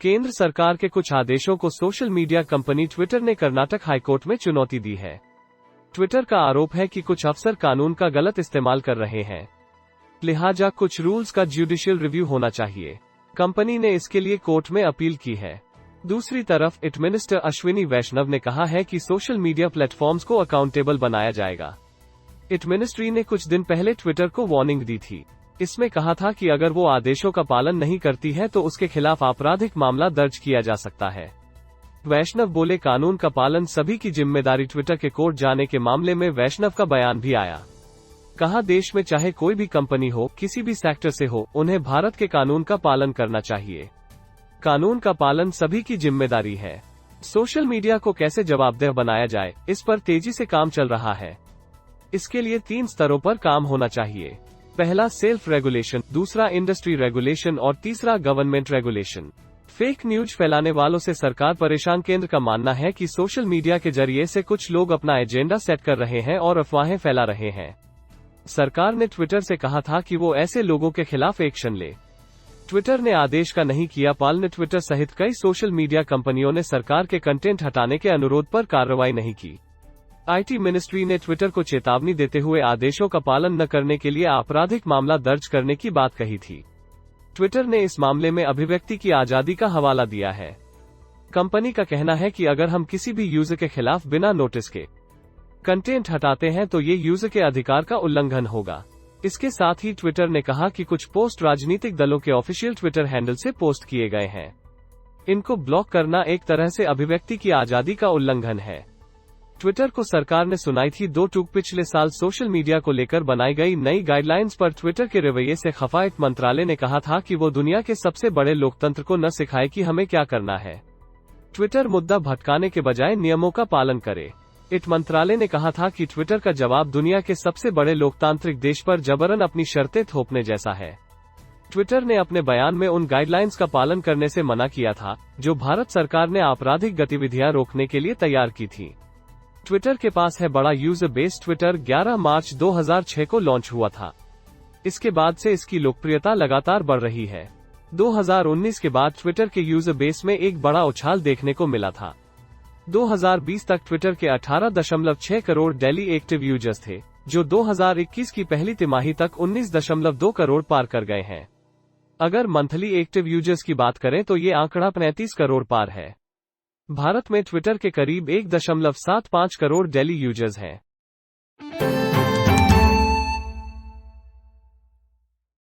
केंद्र सरकार के कुछ आदेशों को सोशल मीडिया कंपनी ट्विटर ने कर्नाटक हाईकोर्ट में चुनौती दी है। ट्विटर का आरोप है कि कुछ अफसर कानून का गलत इस्तेमाल कर रहे हैं, लिहाजा कुछ रूल्स का ज्युडिशियल रिव्यू होना चाहिए। कंपनी ने इसके लिए कोर्ट में अपील की है। दूसरी तरफ इट मिनिस्टर अश्विनी वैष्णव ने कहा है कि सोशल मीडिया प्लेटफॉर्म्स को अकाउंटेबल बनाया जाएगा। इट मिनिस्ट्री ने कुछ दिन पहले ट्विटर को वार्निंग दी थी। इसमें कहा था कि अगर वो आदेशों का पालन नहीं करती है तो उसके खिलाफ आपराधिक मामला दर्ज किया जा सकता है। वैष्णव बोले, कानून का पालन सभी की जिम्मेदारी। ट्विटर के कोर्ट जाने के मामले में वैष्णव का बयान भी आया। कहा, देश में चाहे कोई भी कंपनी हो, किसी भी सेक्टर से हो, उन्हें भारत के कानून का पालन करना चाहिए। कानून का पालन सभी की जिम्मेदारी है। सोशल मीडिया को कैसे जवाबदेह बनाया जाए, इस पर तेजी से काम चल रहा है। इसके लिए 3 स्तरों पर काम होना चाहिए। पहला सेल्फ रेगुलेशन, दूसरा इंडस्ट्री रेगुलेशन और तीसरा गवर्नमेंट रेगुलेशन। फेक न्यूज फैलाने वालों से सरकार परेशान। केंद्र का मानना है कि सोशल मीडिया के जरिए से कुछ लोग अपना एजेंडा सेट कर रहे हैं और अफवाहें फैला रहे हैं। सरकार ने ट्विटर से कहा था कि वो ऐसे लोगों के खिलाफ एक्शन ले। ट्विटर ने आदेश का नहीं किया पालन। ट्विटर सहित कई सोशल मीडिया कंपनियों ने सरकार के कंटेंट हटाने के अनुरोध पर कार्रवाई नहीं की। आईटी मिनिस्ट्री ने ट्विटर को चेतावनी देते हुए आदेशों का पालन न करने के लिए आपराधिक मामला दर्ज करने की बात कही थी। ट्विटर ने इस मामले में अभिव्यक्ति की आजादी का हवाला दिया है। कंपनी का कहना है कि अगर हम किसी भी यूजर के खिलाफ बिना नोटिस के कंटेंट हटाते हैं तो ये यूजर के अधिकार का उल्लंघन होगा। इसके साथ ही ट्विटर ने कहा कि कुछ पोस्ट राजनीतिक दलों के ऑफिशियल ट्विटर हैंडल से पोस्ट किए गए हैं। इनको ब्लॉक करना एक तरह से अभिव्यक्ति की आजादी का उल्लंघन है। ट्विटर को सरकार ने सुनाई थी 2 टूक। पिछले साल सोशल मीडिया को लेकर बनाई गई नई गाइडलाइंस पर ट्विटर के रवैये से खफा इट मंत्रालय ने कहा था कि वो दुनिया के सबसे बड़े लोकतंत्र को न सिखाए कि हमें क्या करना है। ट्विटर मुद्दा भटकाने के बजाय नियमों का पालन करे। इट मंत्रालय ने कहा था कि ट्विटर का जवाब दुनिया के सबसे बड़े लोकतांत्रिक देश पर जबरन अपनी शर्तें थोपने जैसा है। ट्विटर ने अपने बयान में उन गाइडलाइंस का पालन करने से मना किया था जो भारत सरकार ने आपराधिक गतिविधियां रोकने के लिए तैयार की थी। ट्विटर के पास है बड़ा यूजर बेस। ट्विटर 11 मार्च 2006 को लॉन्च हुआ था। इसके बाद से इसकी लोकप्रियता लगातार बढ़ रही है। 2019 के बाद ट्विटर के यूजर बेस में एक बड़ा उछाल देखने को मिला था। 2020 तक ट्विटर के 18.6 करोड़ डेली एक्टिव यूजर्स थे, जो 2021 की पहली तिमाही तक 19.2 करोड़ पार कर गए हैं। अगर मंथली एक्टिव यूजर्स की बात करें तो ये आंकड़ा 35 करोड़ पार है। भारत में ट्विटर के करीब 1.75 करोड़ डेली यूजर्स हैं।